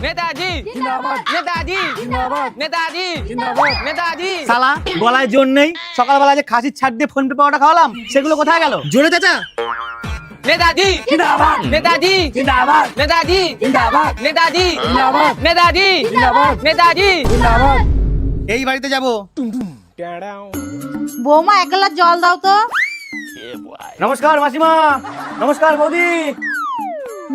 নেতাজি জিন্দাবাদ নেতাজি জিন্দাবাদ নেতাজি জিন্দাবাদ নেতাজি। শালা গলায় জোর নেই, সকালবেলা যে খাসির ছাড় দিয়ে ফোন পে পাওয়াটা খাওয়ালাম সেগুলো কোথায় গেল? জোরে চাচা। নেতাজি জিন্দাবাদ নেতাজি জিন্দাবাদ নেতাজি জিন্দাবাদ নেতাজি জিন্দাবাদ নেতাজি জিন্দাবাদ নেতাজি। জিন্দাবাদ। এই বাড়িতে যাব। বৌমা এক গ্লাস জল দাও তো। নমস্কার মাসিমা। নমস্কার বৌদি।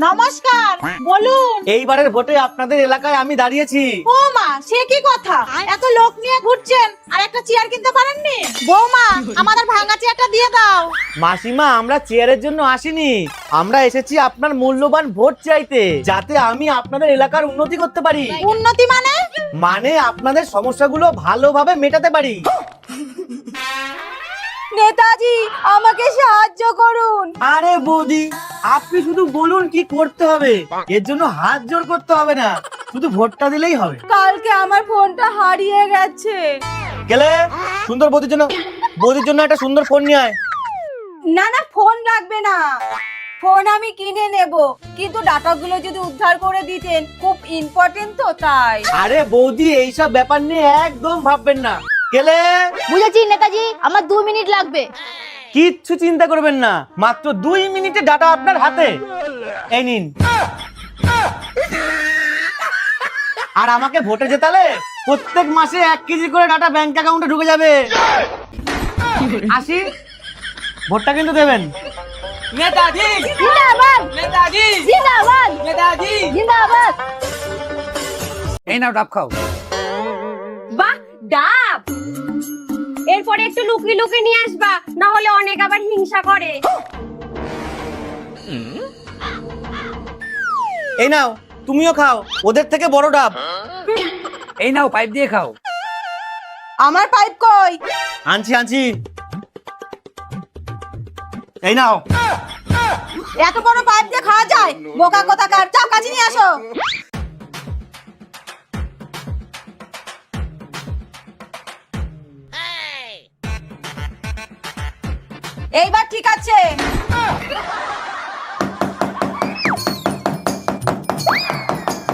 নমস্কার, বলুন। এইবারের ভোটে আপনাদের এলাকায় আমি দাঁড়িয়েছি। ও মা, সে কি কথা? এত লোক নিয়ে ঘুরছেন আর একটা চেয়ার কিনতে পারেননি? বৌমা, আমাদের ভাঙা চেয়ারটা দিয়ে দাও। মাসিমা, আমরা চেয়ারের জন্য আসিনি, আমরা এসেছি আপনার মূল্যবান ভোট চাইতে, যাতে আমি আপনাদের এলাকার উন্নতি করতে পারি। উন্নতি মানে? মানে আপনাদের সমস্যাগুলো ভালোভাবে মেটাতে পারি। নেতাজি, আমাকে সাহায্য করুন। আরে বৌদি, আপনি শুধু বলুন কি করতে হবে, এর জন্য হাত জোর করতে হবে না, শুধু ভোটটা দিলেই হবে। কালকে আমার ফোনটা হারিয়ে গেছে। গেলে সুন্দর বৌদির জন্য একটা সুন্দর ফোন নিয়ে আয়। না না, ফোন লাগবে না, ফোন আমি কিনে নেব, কিন্তু ডাটাগুলো যদি উদ্ধার করে দিতেন, খুব ইম্পর্টেন্ট তো তাই। আরে বৌদি, এইসব ব্যাপার নিয়ে একদম ভাববেন না। গেলে বুঝেছি নেতাজি, আমার 2 মিনিট লাগবে। কিচ্ছু চিন্তা করবেন না, মাত্র 2 মিনিটে ডাটা আপনার হাতে। এই নিন। আর আমাকে ভোটে জেতালে প্রত্যেক মাসে 1 কেজি করে ডাটা ব্যাংক অ্যাকাউন্টে ঢুকে যাবে। আসি, ভোটটা কিন্তু দেবেন। নেতাজি জিন্দাবাদ নেতাজি জিন্দাবাদ নেতাজি। জিন্দাবাদ। এই নাও ডাব খাও। বাহ, ডাব। এরপরে একটু লুকিয়ে লুকিয়ে নিয়ে আসবা, না হলে অনেক আবার হিংসা করে। এই নাও, তুমিও খাও, ওদের থেকে বড় ডাব। এই নাও পাইপ দিয়ে খাও। আমার পাইপ কই? আনছি। এই নাও। এত বড় পাইপ দিয়ে খাওয়া যায়? বোকা কোথাকার, যাও কাছে নিয়ে আসো। এইবার ঠিক আছে।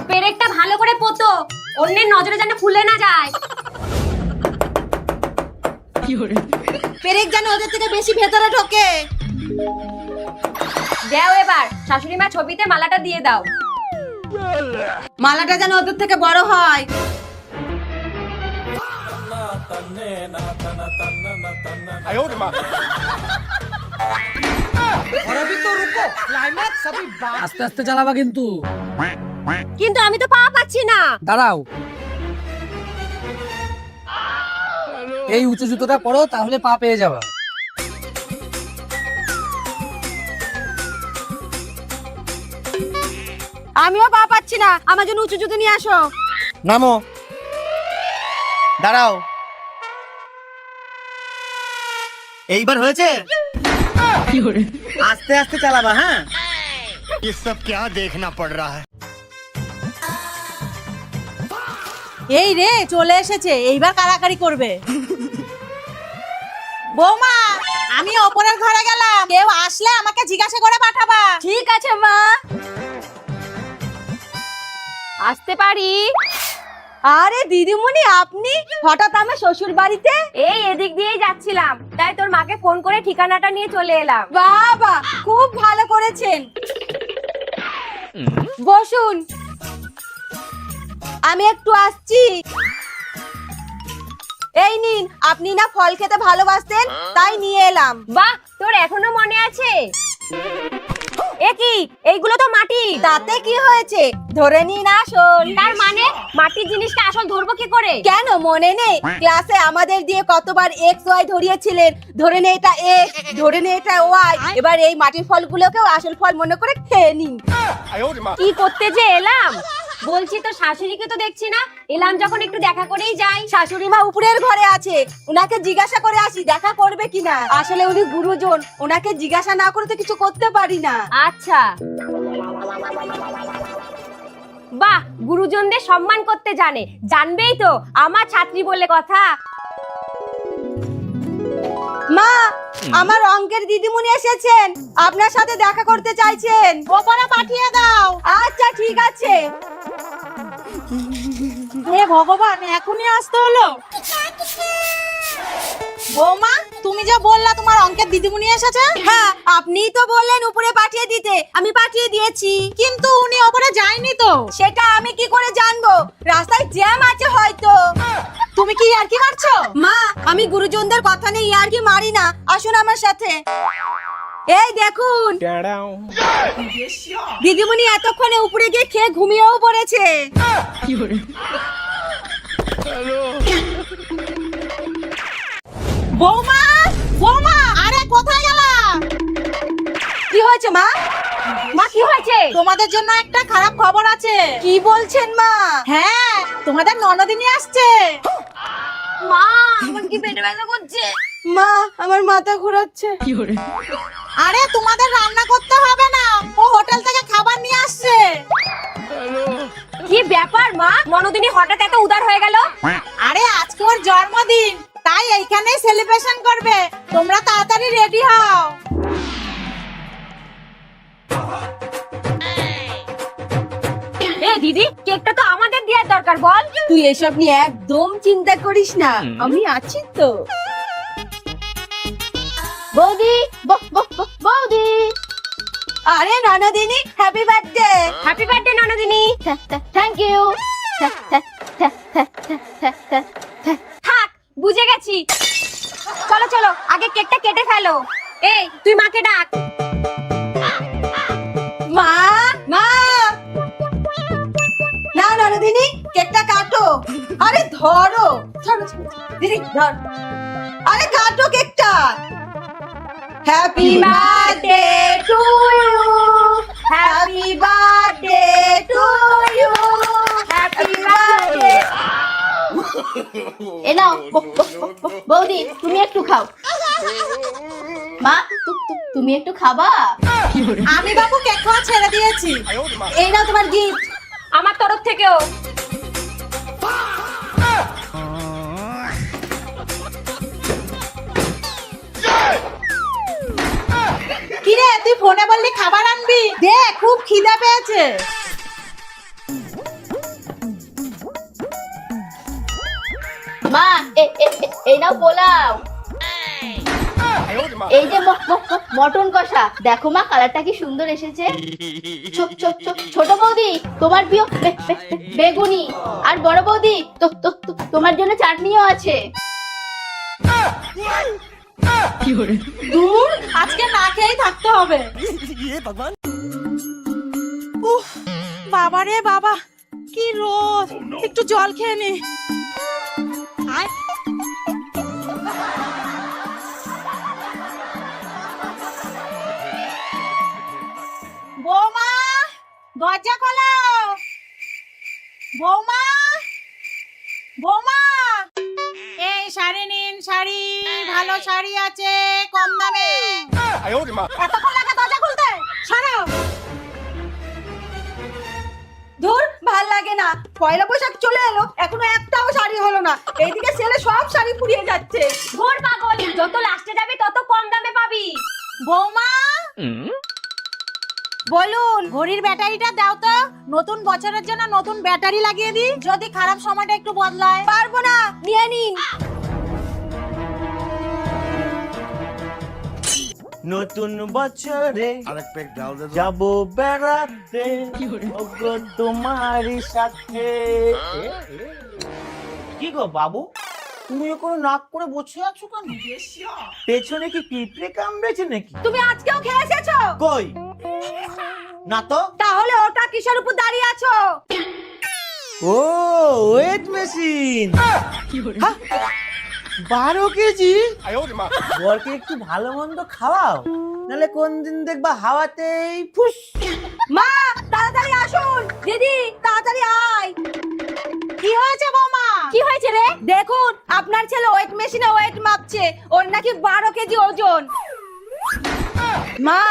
পেরেকটা ভালো করে পোতো, অন্যের নজরে যেন খুলে না যায়। পেরেক যেন ওদের থেকে বেশি ভেতরে ঢোকে। দাও এবার, শাশুড়ি মা ছবিতে মালাটা দিয়ে দাও। মালাটা যেন ওদের থেকে বড় হয়। আস্তে আস্তে চালাবা কিন্তু। কিন্তু আমি তো পা পাচ্ছি না। দাঁড়াও, এই উঁচু জুতোটা পরো, তাহলে পা পেয়ে যাবা। আমিও পা পাচ্ছি না, আমার জন্য উঁচু জুতো নিয়ে আসো। নামো, দাঁড়াও। এইবার হয়েছে? আস্তে আস্তে চালাবা। হ্যাঁ, ये सब क्या देखना पड़ रहा है। এই রে, চলে এসেছে, এইবার কারাকারি করবে। বৌমা, আমি ওপরের ঘরে গেলাম, কেউ আসলে আমাকে জিজ্ঞাসা করে পাঠাবা। ঠিক আছে মা। আসতে পারি? আরে দিদিমণি, আপনি হঠাৎ আমার শ্বশুর বাড়িতে? এই এদিক দিয়েই যাচ্ছিলাম, তাই তোর মাকে ফোন করে ঠিকানাটা নিয়ে চলে এলাম। বাবা, খুব ভালো করেছেন। বসুন, আমি একটু আসছি। এই নিন, আপনি না ফল খেতে ভালোবাসতেন, তাই নিয়ে এলাম। বাহ, তোর এখনো মনে আছে? এ কি, এইগুলো তো মাটি। তাতে কি হয়েছে, ধরে নিন আসল। তার মানে মাটির জিনিসটা আসল ধরবো কি করে? কেন মনে নেই? ক্লাসে আমাদের দিয়ে কতবার এক্স ওয়াই ধরিয়েছিলেন। ধরে নে এটা এক্স, ধরে নে এটা ওয়াই। এবার এই মাটির ফলগুলোকেও আসল ফল মনে করে খেয়ে নিন। কি করতে যে এলাম? বলছি তো শাশুড়িকে তো দেখছি না, এলাম যখন একটু দেখা করেই যাই। শাশুড়ি মা উপরের ঘরে আছে, উনাকে জিজ্ঞাসা করে আসি দেখা করবে কিনা। আসলে উনি গুরুজন, ওনাকে জিজ্ঞাসা না করে তো কিছু করতে পারি না। আচ্ছা। বাহ, গুরুজনদের সম্মান করতে জানে, জানবেই তো, আমার ছাত্রী বলে কথা। মা, আমার অঙ্কের দিদিমণি এসেছেন, আপনার সাথে দেখা করতে চাইছেন। ওপরে পাঠিয়ে দাও। আচ্ছা ঠিক আছে। হে ভগবান, এখনই আসতে হলো। বৌমা, তুমি যে বললা তোমার অঙ্কের দিদিমণি এসেছে। হ্যাঁ, আপনিই তো বললেন উপরে পাঠিয়ে দিতে, আমি পাঠিয়ে দিয়েছি। কিন্তু উনি ওপরে যায়নি তো। সেটা আমি কি করে জানবো? রাস্তায় জ্যাম আছে হয়তো। তুমি কি ইয়ার্কি মারছো? মা, আমি গুরুজনদের কথা নিয়ে ইয়ার্কি মারি না, আসুন আমার সাথে। এই দেখুন, দিদিমণি এতক্ষণে উপরে গিয়ে খেয়ে ঘুমিয়েও পড়েছে। বৌমা, বৌমা, আরে কোথায় গেলা? কি হয়েছে মা? মা কি হয়েছে? তোমাদের জন্য একটা খারাপ খবর আছে। কি বলছেন মা? হ্যাঁ, তোমাদের ননদিনী আসছে। মা, আমার কি পেটে ব্যথা করছে। মা, আমার মাথা ঘোরাচ্ছে। আরে তোমাদের রান্না করতে হবে না, ও হোটেল থেকে খাবার নিয়ে আসছে। কি ব্যাপার মা, ননদিনী হঠাৎ এত উদার হয়ে গেল? আরে আজকে ওর জন্মদিন, তাই এইখানেই সেলিব্রেশন করবে। তোমরা তাড়াতাড়ি রেডি হও। এ দিদি, কেকটা তো আমাদের দেওয়ার দরকার, বল। তুই এসব নিয়ে একদম চিন্তা করিস না, আমি আছি তো। বৌদি, বৌদি। আরে ননদিনী, হ্যাপি বার্থডে। হ্যাপি বার্থডে ননদিনী। Thank you. থাক, বুঝে গেছি। চলো চলো, আগে কেকটা কেটে ফেলো। এই, তুই মাকে ডাক। মা, মা। না ননদিনী, কেকটা কাটো। আরে ধরো, ধরো দিদি, ধর। আরে কাটো কেকটা। Happy birthday to you, happy birthday to you, happy birthday. এ নাও বৌদি, তুমি একটু খাও। মা, তুমি একটু খাবা? আমি বাবু কেক খাওয়া ছেড়ে দিয়েছি। এই নাও তোমার গিফট। আমার তরফ থেকেও। কিরে, তুই ফোনে বললি খাবার আনবি? দে, খুব খিদে পেয়েছে। মা, এই নাও পোলাও। এই যে মটন কষা, দেখো মা কালারটা কি সুন্দর এসেছে। ছোট বৌদি, তোমার প্রিয় বেগুনি। আর বড় বৌদি, তোমার জন্য চাটনিও আছে। দূর, আজকে না খেয়েই থাকতে হবে। উফ, বাবা রে বাবা, কি রোদ। একটু জল খেয়ে নে। আয়। বৌমা, দরজা খোলো। বৌমা, বৌমা। এই শাড়ি নিন, শাড়ি, ভালো শাড়ি আছে কম দামে। এতক্ষণ লাগে দরজা খুলতে? সরাও। ধুর, ভাল লাগে না। পয়লা বৈশাখ চলে এলো, এখনো একটাও শাড়ি হলো না। এইদিকে ছেলে সব শাড়ি ফুরিয়ে যাচ্ছে। ঘোর পাগল, যত লাস্টে যাবি তত কম দামে পাবি। বৌমা, বলুন, ঘড়ির ব্যাটারিটা দাও তো। নতুন বছরের জন্য নতুন ব্যাটারি লাগিয়ে দিই, যদি খারাপ সময়টা একটু বদলায়। পারবো না, নিয়ে নিন। নতুন বছরে যাব বেড়াতে, ওগো তোমারই সাথে। কি গো বাবু, তুমি কোনো নাক করে বসে আছো কেন? পেছনে কি পিঁপড়ে কামড়েছে নাকি? তুমি আজকেও খেয়ে এসেছো? কই না তো। তাহলে ওটা কিসের উপর দাঁড়িয়ে আছো? ও, ওয়েট মেশিন। 12 কেজি। বরকে একটু ভালো মন্দ খাওয়াও, নাহলে কোন দিন দেখবা হাওয়াতেই ফুস। মা, তাড়াতাড়ি আসুন। দিদি, তাড়াতাড়ি আয়। কি হয়েছে বৌমা? কি হয়েছে রে? দেখুন, আপনার ছেলে ওয়েট মেশিনে ওয়েট মাপছে, ওর নাকি 12 কেজি ওজন। মা,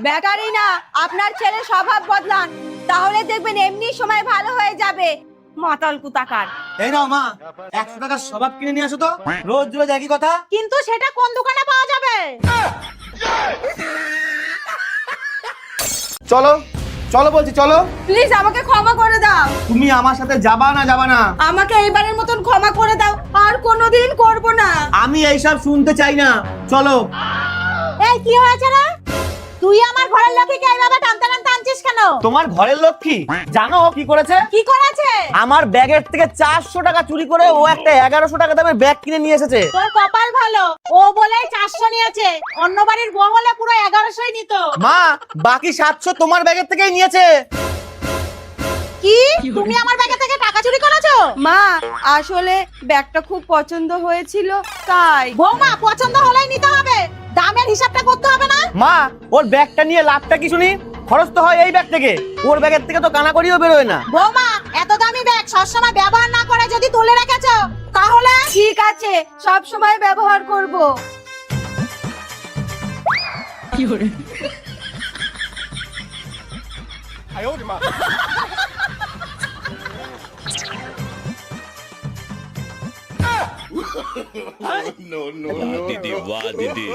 ব্যাটারি না, আপনার ছেলে স্বভাব বদলান, তাহলে দেখবেন এমনি সময় ভালো হয়ে যাবে। মাতাল কুতাকার। এই নাও মা, 100 টাকার স্বভাব কিনে নিয়ে আসো তো। রোজ রোজ একই কথা। কিন্তু সেটা কোন দোকানে পাওয়া যাবে? চলো চলো বলছি চলো। প্লিজ আমাকে ক্ষমা করে দাও। তুমি আমার সাথে যাবা না? আমাকে এইবারের মতন ক্ষমা করে দাও, আর কোনোদিন করব না। আমি এইসব শুনতে চাই না, চলো। এই কি হয়েছে রে? তুই আমার ঘরের লক্ষ্মীকে এইভাবে টানতে টানতে আনছিস কেন? তোমার ঘরের লক্ষ্মী জানো ও কি করেছে? কি করেছে? আমার ব্যাগের থেকে 400 টাকা চুরি করে ও একটা 1100 টাকা দামের ব্যাগ কিনে নিয়ে এসেছে। তোর কপাল ভালো, ও বলেই 400 নিয়েছে, অন্য বাড়ির বউ হলে পুরো 1100ই নিত। মা, বাকি 700 তোমার ব্যাগের থেকেই নিয়েছে। কি? তুমি আমার ব্যাগ থেকে টাকা চুরি করেছো? মা, আসলে ব্যাগটা খুব পছন্দ হয়েছিল তাই। বৌমা, পছন্দ হলেই নিতে হবে, দামের হিসাবটা করতে হবে না? মা, ওর ব্যাগটা নিয়ে লাভটা কি শুনি? খরচ তো হয় এই ব্যাগ থেকে, ওর ব্যাগের থেকে তো কানাকড়িও বেরোয় না। বৌমা, এত দামি ব্যাগ সবসময় ব্যবহার না করে যদি তুলে রেখেছো তাহলে ঠিক আছে, সব সময় ব্যবহার করব। दीदी वाह दीदी